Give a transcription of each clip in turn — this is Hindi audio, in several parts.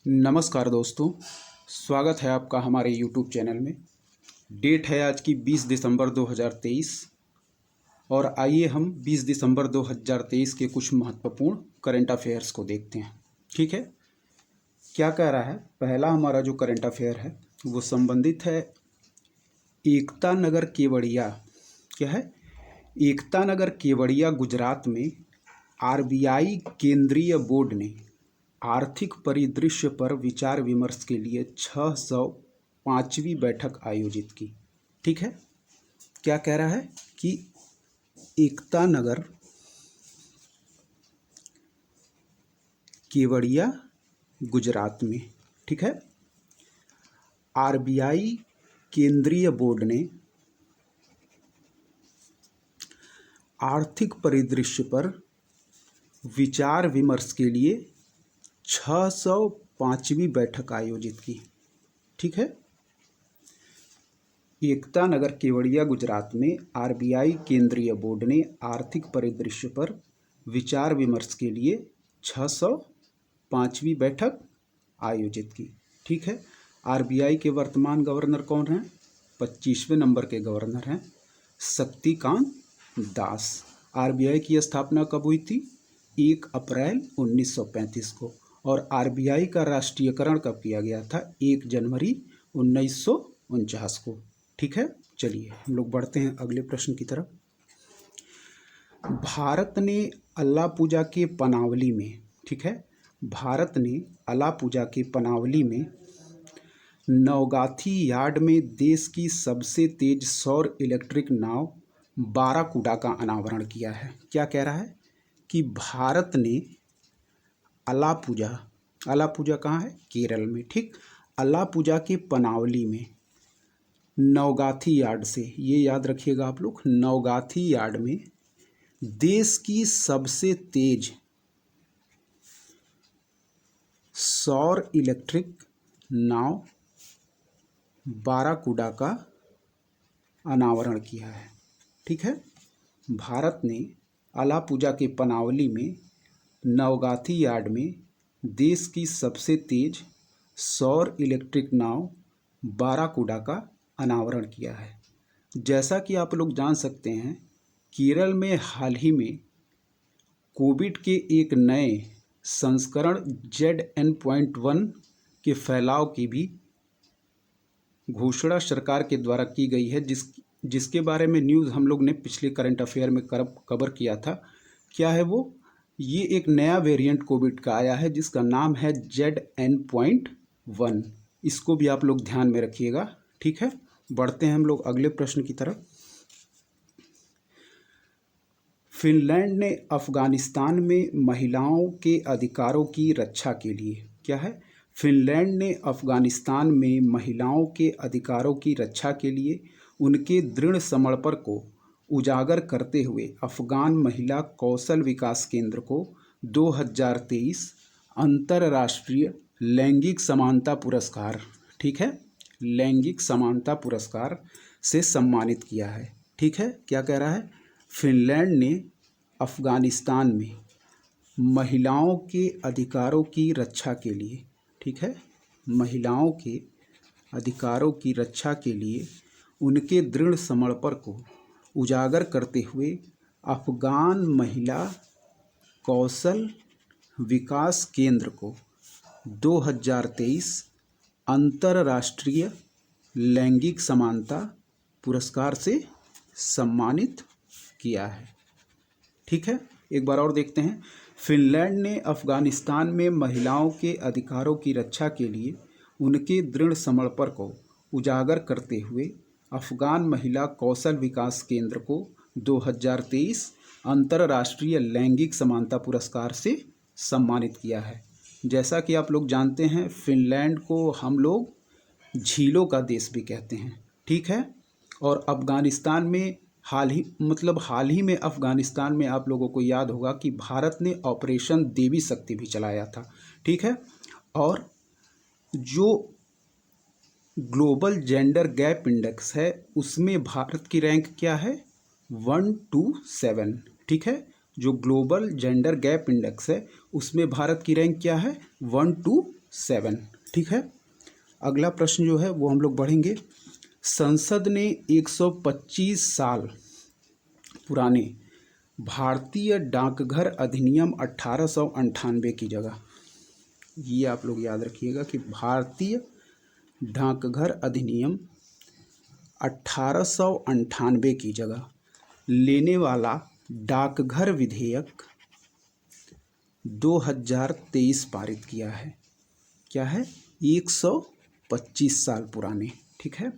नमस्कार दोस्तों, स्वागत है आपका हमारे YouTube चैनल में। डेट है आज की 20 दिसंबर 2023 और आइए हम 20 दिसंबर 2023 के कुछ महत्वपूर्ण करंट अफेयर्स को देखते हैं। ठीक है, क्या कह रहा है? पहला हमारा जो करंट अफेयर है वो संबंधित है एकता नगर केवड़िया। क्या है? एकता नगर केवड़िया गुजरात में RBI केंद्रीय बोर्ड ने आर्थिक परिदृश्य पर विचार विमर्श के लिए 605वीं बैठक आयोजित की। ठीक है, क्या कह रहा है कि एकता नगर केवड़िया गुजरात में, ठीक है, RBI केंद्रीय बोर्ड ने आर्थिक परिदृश्य पर विचार विमर्श के लिए 605वीं बैठक आयोजित की। ठीक है, एकता नगर केवड़िया गुजरात में RBI केंद्रीय बोर्ड ने आर्थिक परिदृश्य पर विचार विमर्श के लिए 605वीं बैठक आयोजित की। ठीक है, RBI के वर्तमान गवर्नर कौन हैं? 25वें नंबर के गवर्नर हैं शक्तिकांत दास। RBI की स्थापना कब हुई थी? 1 अप्रैल 1935 को। और RBI का राष्ट्रीयकरण कब किया गया था? 1 जनवरी 1949 को। ठीक है, चलिए हम लोग बढ़ते हैं अगले प्रश्न की तरफ। भारत ने अलापुजा के पनावली में, ठीक है, भारत ने अलापुजा के पनावली में नौगाथी यार्ड में देश की सबसे तेज सौर इलेक्ट्रिक नाव बाराकूडा का अनावरण किया है। क्या कह रहा है कि भारत ने अलापुजा कहाँ है? केरल में। ठीक, अलापुजा के पनावली में नौगाथी यार्ड से, ये याद रखिएगा आप लोग, नौगाथी यार्ड में देश की सबसे तेज सौर इलेक्ट्रिक नाव बाराकूडा का अनावरण किया है। ठीक है, भारत ने अलापुजा के पनावली में नौगाथी यार्ड में देश की सबसे तेज सौर इलेक्ट्रिक नाव बाराकूडा का अनावरण किया है। जैसा कि आप लोग जान सकते हैं, केरल में हाल ही में कोविड के एक नए संस्करण ZN.1 के फैलाव की भी घोषणा सरकार के द्वारा की गई है, जिसके बारे में न्यूज़ हम लोग ने पिछले करंट अफेयर में कवर किया था। क्या है वो? ये एक नया वेरिएंट कोविड का आया है जिसका नाम है ZN.1। इसको भी आप लोग ध्यान में रखिएगा। ठीक है, बढ़ते हैं हम लोग अगले प्रश्न की तरफ। फिनलैंड ने अफगानिस्तान में महिलाओं के अधिकारों की रक्षा के लिए, क्या है? फिनलैंड ने अफगानिस्तान में महिलाओं के अधिकारों की रक्षा के लिए उनके दृढ़ समर्पण को उजागर करते हुए अफगान महिला कौशल विकास केंद्र को 2023 अंतर्राष्ट्रीय लैंगिक समानता पुरस्कार, ठीक है, लैंगिक समानता पुरस्कार से सम्मानित किया है। ठीक है, क्या कह रहा है? फिनलैंड ने अफगानिस्तान में महिलाओं के अधिकारों की रक्षा के लिए, ठीक है, महिलाओं के अधिकारों की रक्षा के लिए उनके दृढ़ समर्पण को उजागर करते हुए अफगान महिला कौशल विकास केंद्र को 2023 अंतर्राष्ट्रीय लैंगिक समानता पुरस्कार से सम्मानित किया है। ठीक है, एक बार और देखते हैं। फिनलैंड ने अफगानिस्तान में महिलाओं के अधिकारों की रक्षा के लिए उनके दृढ़ समर्पण को उजागर करते हुए अफगान महिला कौशल विकास केंद्र को 2023 अंतर्राष्ट्रीय लैंगिक समानता पुरस्कार से सम्मानित किया है। जैसा कि आप लोग जानते हैं, फिनलैंड को हम लोग झीलों का देश भी कहते हैं। ठीक है, और अफगानिस्तान में हाल ही में अफगानिस्तान में आप लोगों को याद होगा कि भारत ने ऑपरेशन देवी शक्ति भी चलाया था। ठीक है, और जो ग्लोबल जेंडर गैप इंडेक्स है उसमें भारत की रैंक क्या है? 127। ठीक है, जो ग्लोबल जेंडर गैप इंडेक्स है उसमें भारत की रैंक क्या है? 7। ठीक है, अगला प्रश्न जो है वो हम लोग बढ़ेंगे। संसद ने 125 साल पुराने भारतीय डाकघर अधिनियम 1898 की जगह, ये आप लोग याद रखिएगा कि भारतीय डाकघर अधिनियम 1898 की जगह लेने वाला डाकघर विधेयक 2023 पारित किया है। क्या है? 125 साल पुराने। ठीक है,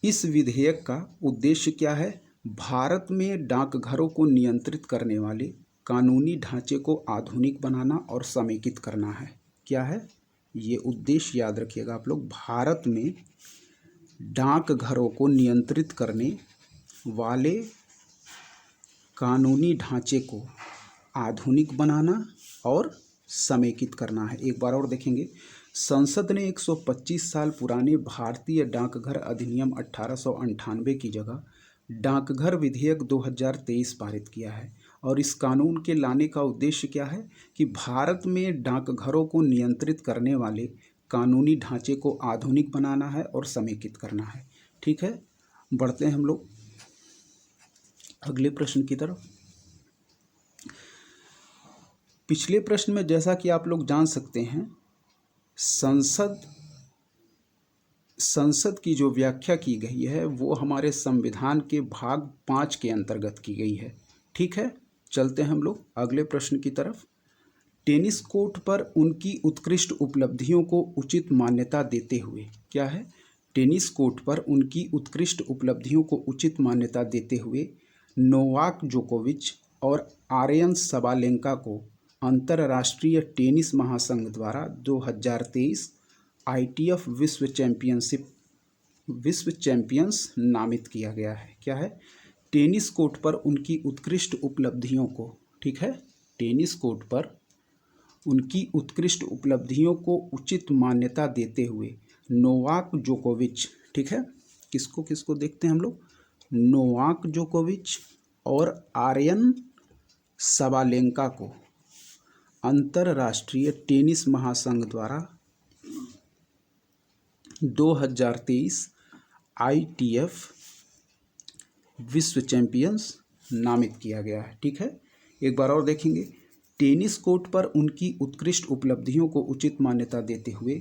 इस विधेयक का उद्देश्य क्या है? भारत में डाकघरों को नियंत्रित करने वाले कानूनी ढांचे को आधुनिक बनाना और समेकित करना है। क्या है ये उद्देश्य? याद रखिएगा आप लोग, भारत में डाकघरों को नियंत्रित करने वाले कानूनी ढांचे को आधुनिक बनाना और समेकित करना है। एक बार और देखेंगे। संसद ने 125 साल पुराने भारतीय डाकघर अधिनियम 1898 की जगह डाकघर विधेयक 2023 पारित किया है और इस कानून के लाने का उद्देश्य क्या है कि भारत में डाकघरों को नियंत्रित करने वाले कानूनी ढांचे को आधुनिक बनाना है और समेकित करना है। ठीक है, बढ़ते हैं हम लोग अगले प्रश्न की तरफ। पिछले प्रश्न में जैसा कि आप लोग जान सकते हैं, संसद की जो व्याख्या की गई है वो हमारे संविधान के भाग 5 के अंतर्गत की गई है। ठीक है, चलते हैं हम लोग अगले प्रश्न की तरफ। टेनिस कोर्ट पर उनकी उत्कृष्ट उपलब्धियों को उचित मान्यता देते हुए, क्या है? टेनिस कोर्ट पर उनकी उत्कृष्ट उपलब्धियों को उचित मान्यता देते हुए नोवाक जोकोविच और आर्यन सबालेंका को अंतर्राष्ट्रीय टेनिस महासंघ द्वारा 2023 ITF विश्व चैंपियंस नामित किया गया है। क्या है? टेनिस कोर्ट पर उनकी उत्कृष्ट उपलब्धियों को, ठीक है, टेनिस कोर्ट पर उनकी उत्कृष्ट उपलब्धियों को उचित मान्यता देते हुए नोवाक जोकोविच, ठीक है, किसको किसको देखते हैं हम लोग? नोवाक जोकोविच और आर्यन सबालेंका को अंतर्राष्ट्रीय टेनिस महासंघ द्वारा 2023 ITF विश्व चैंपियंस नामित किया गया है। ठीक है, एक बार और देखेंगे। टेनिस कोर्ट पर उनकी उत्कृष्ट उपलब्धियों को उचित मान्यता देते हुए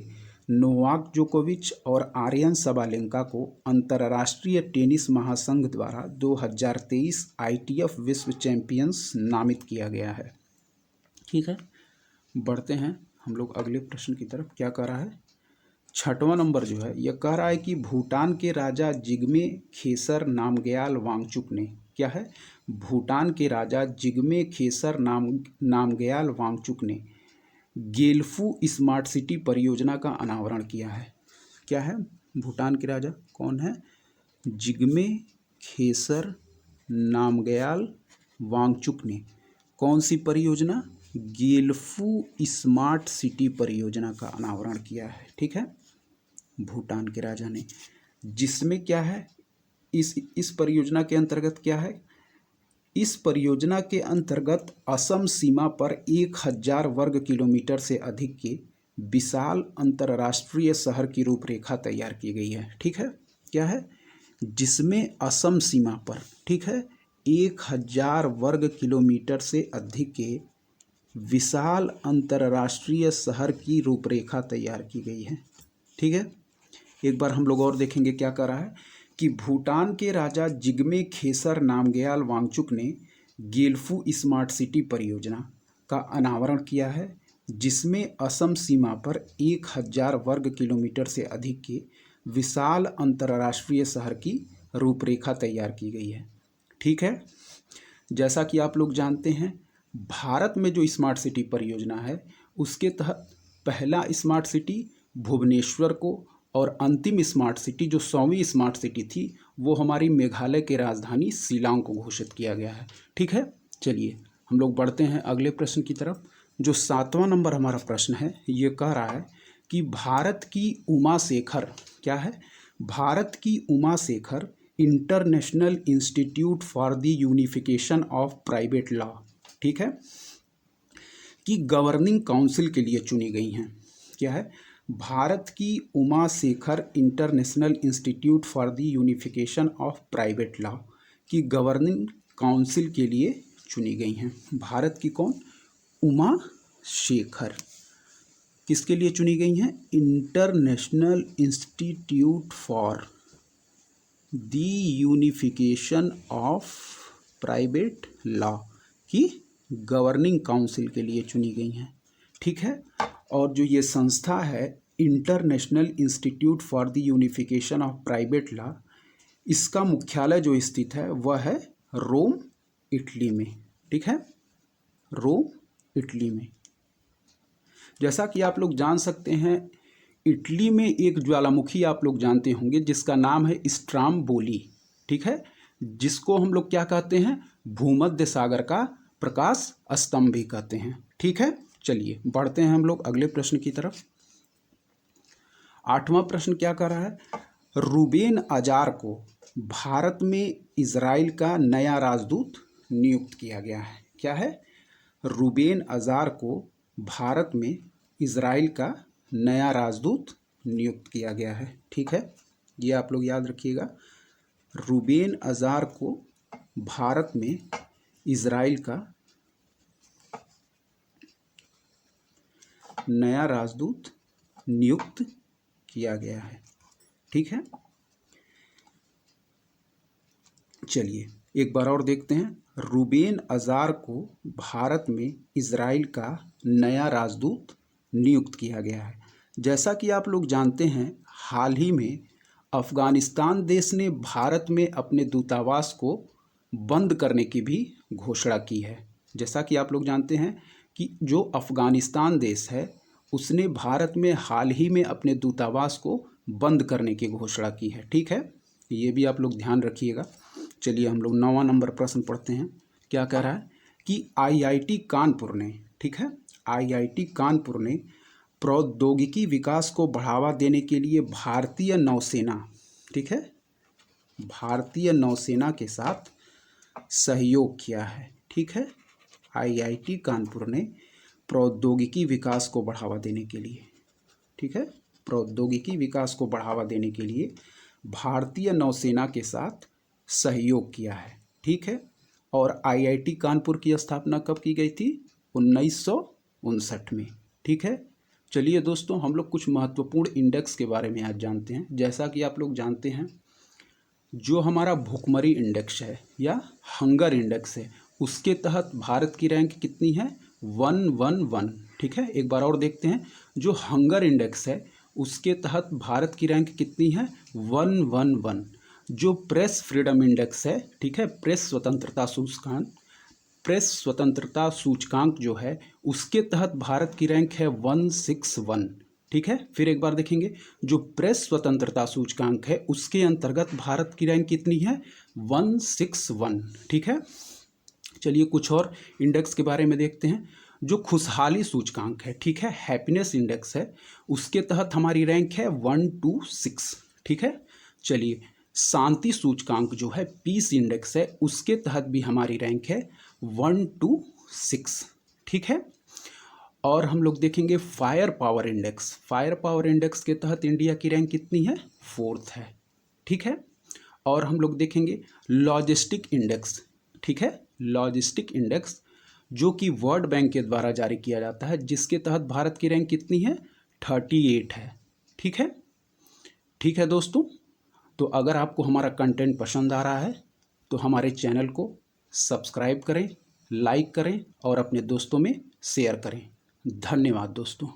नोवाक जोकोविच और आर्यन सबालेंका को अंतर्राष्ट्रीय टेनिस महासंघ द्वारा 2023 ITF विश्व चैंपियंस नामित किया गया है। ठीक है, बढ़ते हैं हम लोग अगले प्रश्न की तरफ। क्या कह रहा है? 6वां नंबर जो है यह कह रहा है कि भूटान के राजा जिग्मे खेसर नामग्याल वांगचुक ने, क्या है? भूटान के राजा जिग्मे खेसर नामग्याल वांगचुक ने गेल्फू स्मार्ट सिटी परियोजना का अनावरण किया है। क्या है? भूटान के राजा कौन है? जिग्मे खेसर नामग्याल वांगचुक ने कौन सी परियोजना? गेल्फू स्मार्ट सिटी परियोजना का अनावरण किया है। ठीक है, भूटान के राजा ने, जिसमें क्या है, इस परियोजना के अंतर्गत क्या है? इस परियोजना के अंतर्गत असम सीमा पर 1000 वर्ग किलोमीटर से अधिक के विशाल अंतर्राष्ट्रीय शहर की रूपरेखा तैयार की गई है। ठीक है, क्या है? जिसमें असम सीमा पर, ठीक है, 1000 वर्ग किलोमीटर से अधिक के विशाल अंतर्राष्ट्रीय शहर की रूपरेखा तैयार की गई है। ठीक है, एक बार हम लोग और देखेंगे क्या कर रहा है कि भूटान के राजा जिग्मे खेसर नामग्याल वांगचुक ने गेल्फू स्मार्ट सिटी परियोजना का अनावरण किया है, जिसमें असम सीमा पर 1000 वर्ग किलोमीटर से अधिक के विशाल अंतर्राष्ट्रीय शहर की रूपरेखा तैयार की गई है। ठीक है, जैसा कि आप लोग जानते हैं, भारत में जो स्मार्ट सिटी परियोजना है उसके तहत पहला स्मार्ट सिटी भुवनेश्वर को और अंतिम स्मार्ट सिटी जो 100वीं स्मार्ट सिटी थी वो हमारी मेघालय के राजधानी शिलांग को घोषित किया गया है। ठीक है, चलिए हम लोग बढ़ते हैं अगले प्रश्न की तरफ। जो 7वां नंबर हमारा प्रश्न है ये कह रहा है कि भारत की उमा शेखर, क्या है? भारत की Uma Shekhar international institute for the unification of private law, ठीक है, की गवर्निंग काउंसिल के लिए चुनी गई हैं। क्या है? भारत की Uma Shekhar international institute for the unification of private law की गवर्निंग काउंसिल के लिए चुनी गई हैं। भारत की कौन? उमा शेखर किसके लिए चुनी गई हैं? International institute for the unification of private law की गवर्निंग काउंसिल के लिए चुनी गई हैं। ठीक है। और जो ये संस्था है international institute for the unification of private law, इसका मुख्यालय जो स्थित है वह है रोम, इटली में। ठीक है, रोम, इटली में। जैसा कि आप लोग जान सकते हैं, इटली में एक ज्वालामुखी आप लोग जानते होंगे जिसका नाम है स्ट्राम्बोली। ठीक है, जिसको हम लोग क्या कहते हैं? भूमध्य सागर का प्रकाश स्तंभ भी कहते हैं। ठीक है, चलिए बढ़ते हैं हम लोग अगले प्रश्न की तरफ। 8वां प्रश्न क्या कर रहा है? रूबेन अजार को भारत में इजराइल का नया राजदूत नियुक्त किया गया है। क्या है? रूबेन अजार को भारत में इजराइल का नया राजदूत नियुक्त किया गया है। ठीक है, ये आप लोग याद रखिएगा। रूबेन अजार को भारत में इजराइल का नया राजदूत नियुक्त किया गया है। ठीक है, चलिए एक बार और देखते हैं। रूबेन अजार को भारत में इजराइल का नया राजदूत नियुक्त किया गया है। जैसा कि आप लोग जानते हैं, हाल ही में अफ़गानिस्तान देश ने भारत में अपने दूतावास को बंद करने की भी घोषणा की है। जैसा कि आप लोग जानते हैं कि जो अफ़गानिस्तान देश है उसने भारत में हाल ही में अपने दूतावास को बंद करने की घोषणा की है। ठीक है, ये भी आप लोग ध्यान रखिएगा। चलिए हम लोग 9वां नंबर प्रश्न पढ़ते हैं। क्या कह रहा है कि आईआईटी कानपुर ने, ठीक है, आईआईटी कानपुर ने प्रौद्योगिकी विकास को बढ़ावा देने के लिए भारतीय नौसेना, ठीक है, भारतीय नौसेना के साथ सहयोग किया है। ठीक है, आईआईटी कानपुर ने प्रौद्योगिकी विकास को बढ़ावा देने के लिए, ठीक है, प्रौद्योगिकी विकास को बढ़ावा देने के लिए भारतीय नौसेना के साथ सहयोग किया है। ठीक है, और आईआईटी कानपुर की स्थापना कब की गई थी? 1959 में। ठीक है, चलिए दोस्तों हम लोग कुछ महत्वपूर्ण इंडेक्स के बारे में आज जानते हैं। जैसा कि आप लोग जानते हैं, जो हमारा भुखमरी इंडेक्स है या हंगर इंडेक्स है, उसके तहत भारत की रैंक कितनी है? 111। ठीक है, एक बार और देखते हैं। जो हंगर इंडेक्स है उसके तहत भारत की रैंक कितनी है? 111। जो प्रेस फ्रीडम इंडेक्स है, ठीक है, प्रेस स्वतंत्रता सूचकांक जो है उसके तहत भारत की रैंक है 161। ठीक है, फिर एक बार देखेंगे। जो प्रेस स्वतंत्रता सूचकांक है उसके अंतर्गत भारत की रैंक कितनी है? 161। ठीक है, चलिए कुछ और इंडेक्स के बारे में देखते हैं। जो खुशहाली सूचकांक है, ठीक है, हैप्पीनेस इंडेक्स है, उसके तहत हमारी रैंक है 126। ठीक है, चलिए शांति सूचकांक जो है पीस इंडेक्स है, उसके तहत भी हमारी रैंक है 126। ठीक है, और हम लोग देखेंगे fire power index. Fire power index के तहत इंडिया की रैंक कितनी है? 4th है। ठीक है, और हम लोग देखेंगे लॉजिस्टिक इंडेक्स। ठीक है, लॉजिस्टिक इंडेक्स जो कि वर्ल्ड बैंक के द्वारा जारी किया जाता है, जिसके तहत भारत की रैंक कितनी है? 38 है। ठीक है, ठीक है दोस्तों, तो अगर आपको हमारा कंटेंट पसंद आ रहा है तो हमारे चैनल को सब्सक्राइब करें, लाइक करें और अपने दोस्तों में शेयर करें। धन्यवाद दोस्तों।